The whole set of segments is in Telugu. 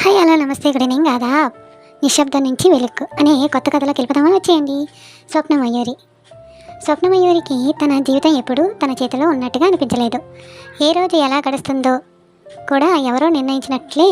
హాయ్ హలో నమస్తే గుడ్ ఈవినింగ్ ఆదాబ్. నిశ్శబ్దం నుంచి వెలుక్కు అనే కొత్త కథలోకి వెళ్ళిపోదామని వచ్చేయండి. స్వప్నమయూరికి తన జీవితం ఎప్పుడూ తన చేతిలో ఉన్నట్టుగా అనిపించలేదు. ఏ రోజు ఎలా గడుస్తుందో కూడా ఎవరో నిర్ణయించినట్లే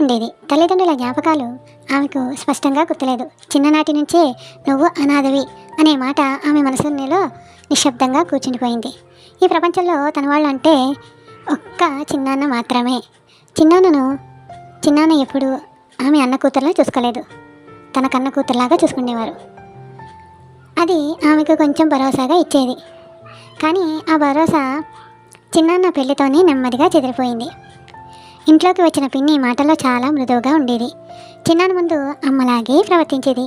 ఉండేది. తల్లిదండ్రుల జ్ఞాపకాలు ఆమెకు స్పష్టంగా గుర్తులేదు. చిన్ననాటి నుంచే నువ్వు అనాథవి అనే మాట ఆమె మనసులో నిశ్శబ్దంగా కూర్చుండిపోయింది. ఈ ప్రపంచంలో తన వాళ్ళు అంటే ఒక్క చిన్నాన్న మాత్రమే. చిన్నాన్న ఎప్పుడు ఆమె అన్న కూతురులా చూసుకోలేదు, తన కన్న కూతురులాగా చూసుకునేవారు. అది ఆమెకు కొంచెం భరోసాగా ఇచ్చేది. కానీ ఆ భరోసా చిన్నాన్న పెళ్లితోనే నెమ్మదిగా చెదిరిపోయింది. ఇంట్లోకి వచ్చిన పిన్ని మాటల్లో చాలా మృదువుగా ఉండేది. చిన్నాన్న ముందు అమ్మలాగే ప్రవర్తించేది.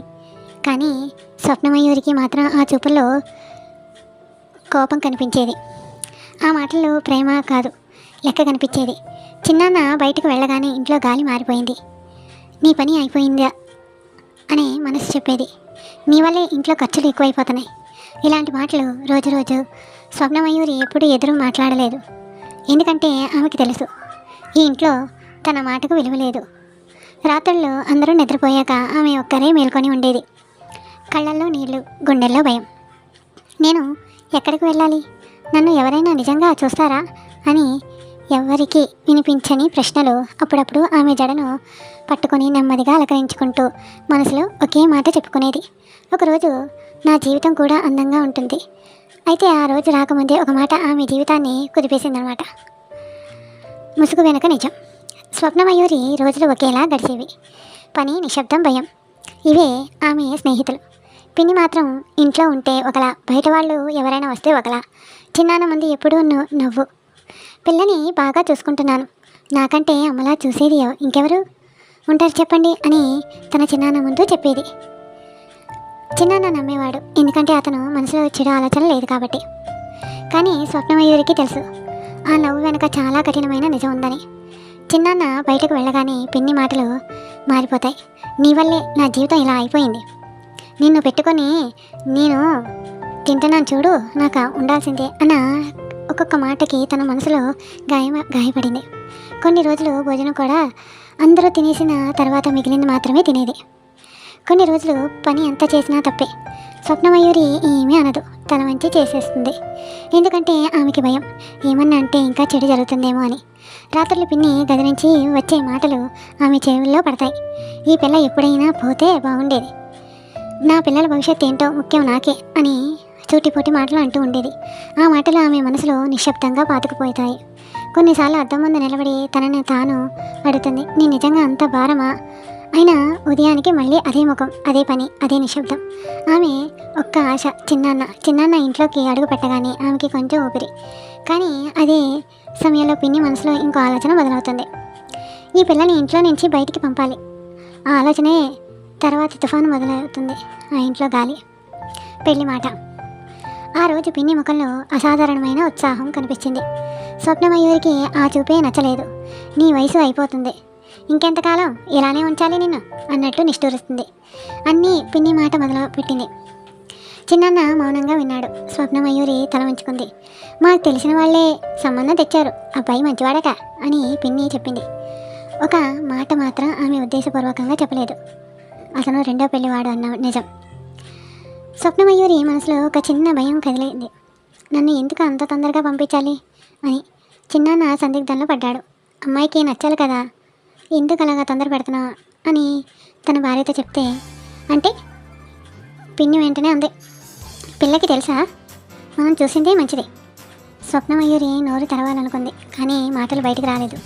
కానీ స్వప్నమయూరికి మాత్రం ఆ చూపుల్లో కోపం కనిపించేది. ఆ మాటల్లో ప్రేమ కాదు, లెక్క కనిపించేది. చిన్నాన్న బయటకు వెళ్ళగానే ఇంట్లో గాలి మారిపోయింది. నీ పని అయిపోయిందా అనే మనసు చెప్పేది. నీ వల్లే ఇంట్లో ఖర్చులు ఎక్కువైపోతున్నాయి. ఇలాంటి మాటలు రోజు స్వప్నమయూరి ఎప్పుడు ఎదురు మాట్లాడలేదు. ఎందుకంటే ఆమెకి తెలుసు, ఈ ఇంట్లో తన మాటకు విలువ లేదు. రాత్రుల్లో అందరూ నిద్రపోయాక ఆమె ఒక్కరే మేల్కొని ఉండేది. కళ్ళల్లో నీళ్లు, గుండెల్లో భయం. నేను ఎక్కడికి వెళ్ళాలి? నన్ను ఎవరైనా నిజంగా చూస్తారా అని ఎవ్వరికీ వినిపించని ప్రశ్నలు. అప్పుడప్పుడు ఆమె జడను పట్టుకొని నెమ్మదిగా అలకరించుకుంటూ మనసులో ఒకే మాట చెప్పుకునేది. ఒకరోజు నా జీవితం కూడా అందంగా ఉంటుంది. అయితే ఆ రోజు రాకముందే ఒక మాట ఆమె జీవితాన్ని కుదిపేసిందనమాట. ముసుగు వెనుక నిజం. స్వప్నమయూరి రోజులు ఒకేలా గడిచేవి. పని, నిశ్శబ్దం, భయం, ఇవే ఆమె స్నేహితులు. పిన్ని మాత్రం ఇంట్లో ఉంటే ఒకలా, బయట వాళ్ళు ఎవరైనా వస్తే ఒకలా. చిన్నాన్న ముందు ఎప్పుడూ నవ్వు. పిల్లని బాగా చూసుకుంటున్నాను, నాకంటే అమ్మలా చూసేది ఇంకెవరు ఉంటారు చెప్పండి అని తన చిన్నాన్న ముందు చెప్పేది. చిన్నాన్న నమ్మేవాడు, ఎందుకంటే అతను మనసులో చెడు ఆలోచన లేదు కాబట్టి. కానీ స్వప్నమయూరికి తెలుసు, ఆ నవ్వు వెనుక చాలా కఠినమైన నిజం ఉందని. చిన్నాన్న బయటకు వెళ్ళగానే పిన్ని మాటలు మారిపోతాయి. నీ వల్లే నా జీవితం ఇలా అయిపోయింది. నిన్ను పెట్టుకొని నేను తింటున్నాను చూడు, నాకు ఉండాల్సిందే అన్న ఒక్కొక్క మాటకి తన మనసులో గాయపడింది. కొన్ని రోజులు భోజనం కూడా అందరూ తినేసిన తర్వాత మిగిలింది మాత్రమే తినేది. కొన్ని రోజులు పని ఎంత చేసినా తప్పే. స్వప్నమయూరి ఏమీ అనదు, తన వంచి చేసేస్తుంది. ఎందుకంటే ఆమెకి భయం, ఏమన్నా అంటే ఇంకా చెడు జరుగుతుందేమో అని. రాత్రులు పిన్ని గది నుంచి వచ్చే మాటలు ఆమె చెవుల్లో పడతాయి. ఈ పిల్ల ఎప్పుడైనా పోతే బాగుండేది, నా పిల్లల భవిష్యత్తు ఏంటో ముఖ్యం నాకే అని చూటిపోటి మాటలు అంటూ ఉండేది. ఆ మాటలు ఆమె మనసులో నిశ్శబ్దంగా పాతుకుపోతాయి. కొన్నిసార్లు అద్దం ముందు నిలబడి తనని తాను అడుగుతుంది, నీ నిజంగా అంత భారమా? అయినా ఉదయానికి మళ్ళీ అదే ముఖం, అదే పని, అదే నిశ్శబ్దం. ఆమె ఒక్క ఆశ, చిన్నాన్న ఇంట్లోకి అడుగు పెట్టగానే ఆమెకి కొంచెం ఊపిరి. కానీ అదే సమయంలో పిన్ని మనసులో ఇంకో ఆలోచన మొదలవుతుంది. ఈ పిల్లని ఇంట్లో నుంచి బయటికి పంపాలి. ఆ ఆలోచనే తర్వాత తుఫాను మొదలవుతుంది. ఆ ఇంట్లో గాలి, పెళ్లి మాట. ఆ రోజు పిన్ని ముఖంలో అసాధారణమైన ఉత్సాహం కనిపించింది. స్వప్నమయూరికి ఆ చూపే నచ్చలేదు. నీ వయసు అయిపోతుంది, ఇంకెంతకాలం ఇలానే ఉంచాలి నిన్ను అన్నట్టు నిష్ఠూరిస్తుంది. అన్నీ పిన్ని మాట మొదలు పెట్టింది. చిన్నాన్న మౌనంగా విన్నాడు. స్వప్నమయూరి తల వంచుకుంది. మాకు తెలిసిన వాళ్ళే సంబంధం తెచ్చారు, అబ్బాయి మంచివాడట అని పిన్ని చెప్పింది. ఒక మాట మాత్రం ఆమె ఉద్దేశపూర్వకంగా చెప్పలేదు, అతను రెండో పెళ్లివాడు అన్న నిజం. స్వప్నమయూరి మనసులో ఒక చిన్న భయం కదిలింది. నన్ను ఎందుకు అంత తొందరగా పంపించాలి అని. చిన్నాన్న సందిగ్ధంలో పడ్డాడు. అమ్మాయికి నచ్చాలి కదా, ఎందుకు అలాగా తొందర పెడుతున్నావు అని తన భార్యతో చెప్తే, అంటే పిన్ని వెంటనే అంది, పిల్లకి తెలుసా, మనం చూసిందే మంచిది. స్వప్నమయూరి నోరు తెరవాలనుకుంది, కానీ మాటలు బయటికి రాలేదు.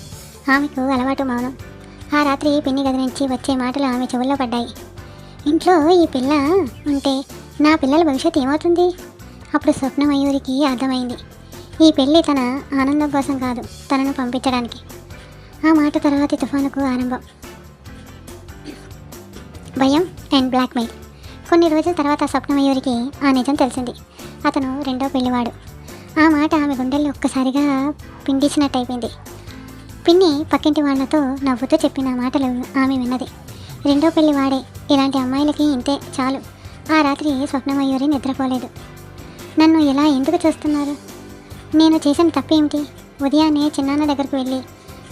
ఆమెకు అలవాటు మౌనం. ఆ రాత్రి పిన్ని గది నుంచి వచ్చే మాటలు ఆమె చెవుల్లో పడ్డాయి. ఇంట్లో ఈ పిల్ల ఉంటే నా పిల్లల భవిష్యత్తు ఏమవుతుంది? అప్పుడు స్వప్నమయూరికి అర్థమైంది, ఈ పెళ్ళి తన ఆనందం కోసం కాదు, తనను పంపించడానికి. ఆ మాట తర్వాతి తుఫానుకు ఆరంభం. భయం అండ్ బ్లాక్మెయిల్. కొన్ని రోజుల తర్వాత స్వప్నమయూరికి ఆ నిజం తెలిసింది, అతను రెండో పెళ్లివాడు. ఆ మాట ఆమె గుండెల్లో ఒక్కసారిగా పిండిచినట్టు అయిపోయింది. పిన్ని పక్కింటి వాళ్ళతో నవ్వుతూ చెప్పిన మాటలు ఆమె విన్నది. రెండో పెళ్లివాడే, ఇలాంటి అమ్మాయిలకి ఇంతే చాలు. ఆ రాత్రి స్వప్నమయూరి నిద్రపోలేదు. నన్ను ఇలా ఎందుకు చూస్తున్నారు? నేను చేసిన తప్పేమిటి? ఉదయాన్నే చిన్నాన్న దగ్గరకు వెళ్ళి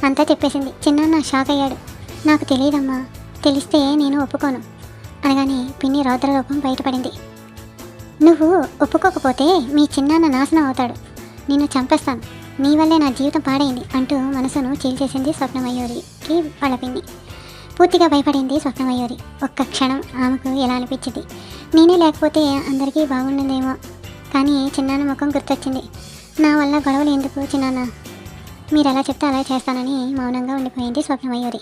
అంతా చెప్పేసింది. చిన్నాన్న షాక్ అయ్యాడు. నాకు తెలియదమ్మా, తెలిస్తే నేను ఒప్పుకోను అనగానే పిన్ని రౌద్ర రూపం బయటపడింది. నువ్వు ఒప్పుకోకపోతే మీ చిన్నాన్న నాశనం అవుతాడు, నిన్ను చంపేస్తాను, నీ వల్లే నా జీవితం పాడైంది అంటూ మనసును చీల్చేసింది స్వప్నమయూరికి వాళ్ళ పిన్ని. పూర్తిగా భయపడింది స్వప్నమయూరి. ఒక్క క్షణం ఆమెకు ఎలా అనిపించింది, నేనే లేకపోతే అందరికీ బాగుండేదేమో, కానీ చిన్నాన్న ముఖం గుర్తొచ్చింది. నా వల్ల గొడవలు ఎందుకు చిన్నాన్న, మీరు ఎలా చెప్తే అలా చేస్తానని మౌనంగా ఉండిపోయింది స్వప్నమయూరి.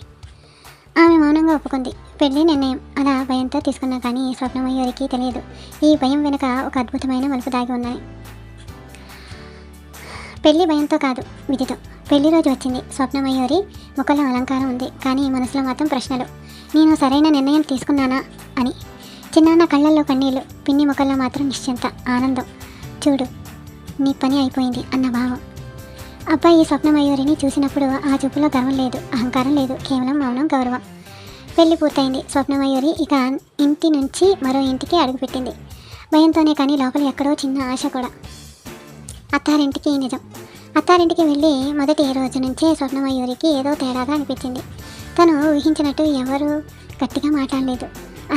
ఆమె మౌనంగా ఒప్పుకుంది. పెళ్లి నిర్ణయం అలా భయంతో తీసుకున్నా కానీ స్వప్నమయూరికి తెలియదు ఈ భయం వెనుక ఒక అద్భుతమైన మలుపు దాగి ఉన్నాయి. పెళ్లి భయంతో కాదు, విధితో. పెళ్లి రోజు వచ్చింది. స్వప్నమయూరి ముఖంలో అలంకారం ఉంది, కానీ మనసులో మాత్రం ప్రశ్నలు. నేను సరైన నిర్ణయం తీసుకున్నానా అని. చిన్నాన్న కళ్ళల్లో కన్నీళ్ళు, పిన్ని ముఖంలో మాత్రం నిశ్చింత ఆనందం. చూడు, నీ పని అయిపోయింది అన్న భావం. అబ్బాయి స్వప్నమయూరిని చూసినప్పుడు ఆ చూపులో గర్వం లేదు, అహంకారం లేదు, కేవలం మౌనం, గౌరవం. పెళ్లి పూర్తయింది. స్వప్నమయూరి ఇక ఇంటి నుంచి మరో ఇంటికి అడుగుపెట్టింది. భయంతోనే కానీ లోపల ఎక్కడో చిన్న ఆశ కూడా. అత్తారింటికి నిజం. అత్తారింటికి వెళ్ళి మొదటి రోజు నుంచే స్వప్నమయూరికి ఏదో తేడాగా అనిపించింది. తను ఊహించినట్టు ఎవరు గట్టిగా మాట్లాడలేదు.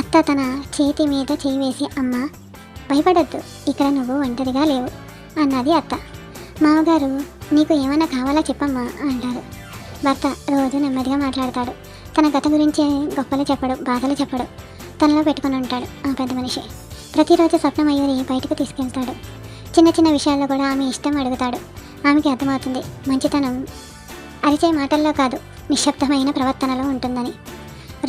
అత్త తన చేతి మీద చేయి వేసి, అమ్మ భయపడద్దు, ఇక్కడ నువ్వు ఒంటరిగా లేవు అన్నది అత్త. మామగారు నీకు ఏమైనా కావాలా చెప్పమ్మా అంటారు. భర్త రోజు నెమ్మదిగా మాట్లాడతాడు. తన గత గురించి గొప్పలు చెప్పడు, బాధలు చెప్పడు, తనలో పెట్టుకుని ఉంటాడు ఆ పెద్ద మనిషి. ప్రతిరోజు స్వప్నమయూరి బయటకు తీసుకెళ్తాడు. చిన్న చిన్న విషయాల్లో కూడా ఆమె ఇష్టం అడుగుతాడు. ఆమెకి అర్థమవుతుంది మంచితనం అరిచే మాటల్లో కాదు, నిశ్శబ్దమైన ప్రవర్తనలో ఉంటుందని.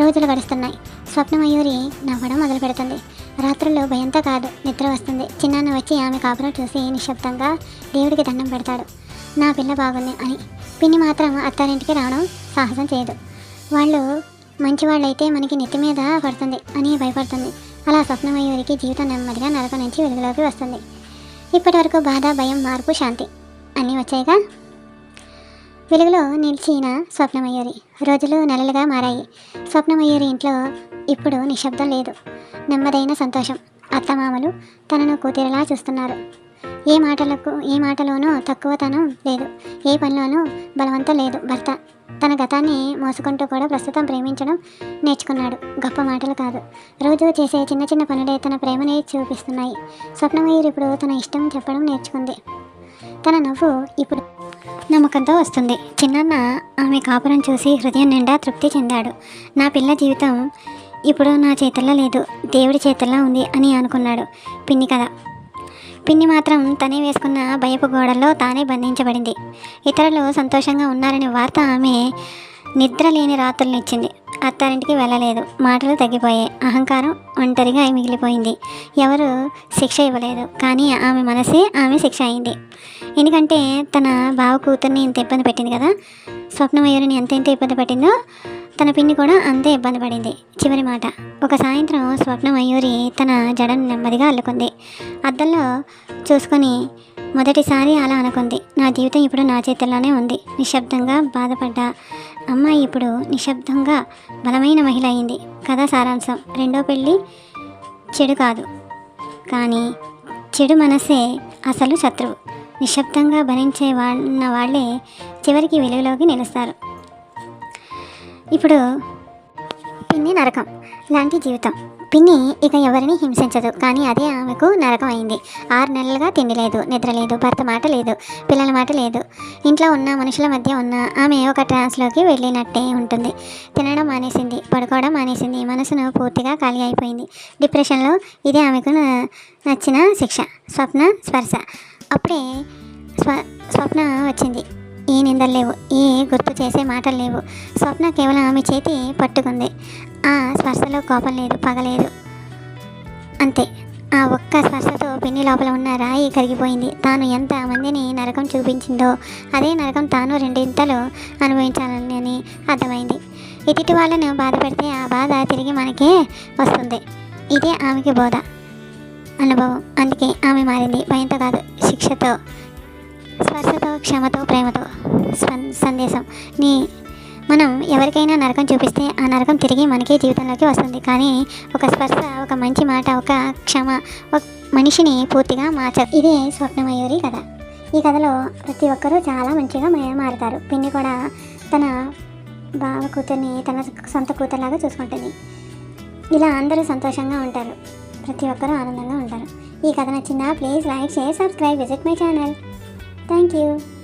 రోజులు గడుస్తున్నాయి. స్వప్నమయూరి నవ్వడం మొదలు పెడుతుంది. రాత్రుల్లో భయంతో కాదు, నిద్ర వస్తుంది. చిన్నాన్న వచ్చి ఆమె కాపురం చూసి నిశ్శబ్దంగా దేవుడికి దండం పెడతాడు, నా పిల్ల బాగుంది అని. పిన్ని మాత్రం అత్తారింటికి రావడం సాహసం చేయదు. వాళ్ళు మంచివాళ్ళైతే మనకి నెత్తి మీద పడుతుంది అని భయపడుతుంది. అలా స్వప్నమయూరికి జీవితం నెమ్మదిగా నరకం నుంచి వెలుగులోకి వస్తుంది. ఇప్పటి వరకు బాధ, భయం, మార్పు, శాంతి అన్నీ వచ్చాయిగా. వెలుగులో నిలిచిన స్వప్నమయూరి. రోజులు నెలలుగా మారాయి. స్వప్నమయూరి ఇంట్లో ఇప్పుడు నిశ్శబ్దం లేదు, నెమ్మదైన సంతోషం. అత్తమామలు తనను కూతురిలా చూస్తున్నారు. ఏ మాటలోనూ తక్కువతనం లేదు, ఏ పనిలోనూ బలవంతం లేదు. భర్త తన గతాన్ని మోసుకుంటూ కూడా ప్రస్తుతం ప్రేమించడం నేర్చుకున్నాడు. గొప్ప మాటలు కాదు, రోజు చేసే చిన్న చిన్న పనులే తన ప్రేమని చూపిస్తున్నాయి. స్వప్నమయూరి ఇప్పుడు తన ఇష్టం చెప్పడం నేర్చుకుంది. తన నవ్వు ఇప్పుడు నమ్మకంతో వస్తుంది. చిన్నాన్న ఆమె కాపురం చూసి హృదయం నిండా తృప్తి చెందాడు. నా పిల్ల జీవితం ఇప్పుడు నా చేతుల్లో లేదు, దేవుడి చేతుల్లో ఉంది అని అనుకున్నాడు. పిన్ని కదా, పిన్ని మాత్రం తనే వేసుకున్న భయపు గోడల్లో తానే బంధించబడింది. ఇతరులు సంతోషంగా ఉన్నారనే వార్త ఆమె నిద్ర లేని రాత్రులను ఇచ్చింది. అత్తారింటికి వెళ్ళలేదు, మాటలు తగ్గిపోయాయి, అహంకారం ఒంటరిగా మిగిలిపోయింది. ఎవరు శిక్ష ఇవ్వలేదు, కానీ ఆమె మనసే ఆమె శిక్ష అయింది. ఎందుకంటే తన బావ కూతుర్ని ఇంత ఇబ్బంది పెట్టింది కదా. స్వప్నమయూరిని ఎంత ఇబ్బంది పెట్టిందో తన పిన్ని కూడా అంతే ఇబ్బంది పడింది. చివరి మాట. ఒక సాయంత్రం స్వప్నమయూరి తన జడను నెమ్మదిగా అల్లుకుంది. అద్దంలో చూసుకొని మొదటిసారి అలా అనుకుంది, నా జీవితం ఇప్పుడు నా చేతుల్లోనే ఉంది. నిశ్శబ్దంగా బాధపడ్డ అమ్మాయి ఇప్పుడు నిశ్శబ్దంగా బలమైన మహిళ అయింది. కథ సారాంశం. రెండో పెళ్ళి చెడు కాదు, కానీ చెడు మనసే అసలు శత్రువు. నిశ్శబ్దంగా భరించే వాళ్ళే చివరికి వెలుగులోకి నిలుస్తారు. ఇప్పుడు పిన్ని నరకం లాంటి జీవితం. పిన్ని ఇక ఎవరిని హింసించదు, కానీ అదే ఆమెకు నరకం అయింది. 6 నెలలుగా తిండి లేదు, నిద్ర లేదు, భర్త మాట లేదు, పిల్లల మాట లేదు. ఇంట్లో ఉన్న మనుషుల మధ్య ఉన్న ఆమె ఒక ట్రాన్స్లోకి వెళ్ళినట్టే ఉంటుంది. తినడం మానేసింది, పడుకోవడం మానేసింది, మనసును పూర్తిగా ఖాళీ అయిపోయింది. డిప్రెషన్లో ఇదే ఆమెకు నచ్చిన శిక్ష. స్వప్న స్పర్శ. అప్పుడే స్వప్న వచ్చింది. ఏ నిందలు లేవు, ఏ గుర్తు చేసే మాటలు లేవు. స్వప్న కేవలం ఆమె చేతి పట్టుకుంది. ఆ స్పర్శలో కోపం లేదు, పగ లేదు, అంతే. ఆ ఒక్క స్పర్శతో పిన్ని లోపల ఉన్న రాయి కరిగిపోయింది. తాను ఎంత మందిని నరకం చూపించిందో అదే నరకం తాను 2 అనుభవించాలని అర్థమైంది. ఎదుటి వాళ్ళను బాధ పెడితే ఆ బాధ తిరిగి మనకే వస్తుంది. ఇదే ఆమెకి బోధ, అనుభవం. అందుకే ఆమె మారింది. భయంతో కాదు, శిక్షతో, స్పర్శతో, క్షమతో, ప్రేమతో. సందేశం. మనం ఎవరికైనా నరకం చూపిస్తే ఆ నరకం తిరిగి మనకే జీవితంలోకి వస్తుంది. కానీ ఒక స్పర్శ, ఒక మంచి మాట, ఒక క్షమ ఒక మనిషిని పూర్తిగా మార్చారు. ఇదే స్వప్నమయూరి కథ. ఈ కథలో ప్రతి ఒక్కరూ చాలా మంచిగా మారుతారు. పిన్ని కూడా తన బావ కూతుర్ని తన సొంత కూతురులాగా చూసుకుంటుంది. ఇలా అందరూ సంతోషంగా ఉంటారు, ప్రతి ఒక్కరూ ఆనందంగా ఉంటారు. ఈ కథ నచ్చిందా? Please like, share, subscribe, visit my channel. Thank you.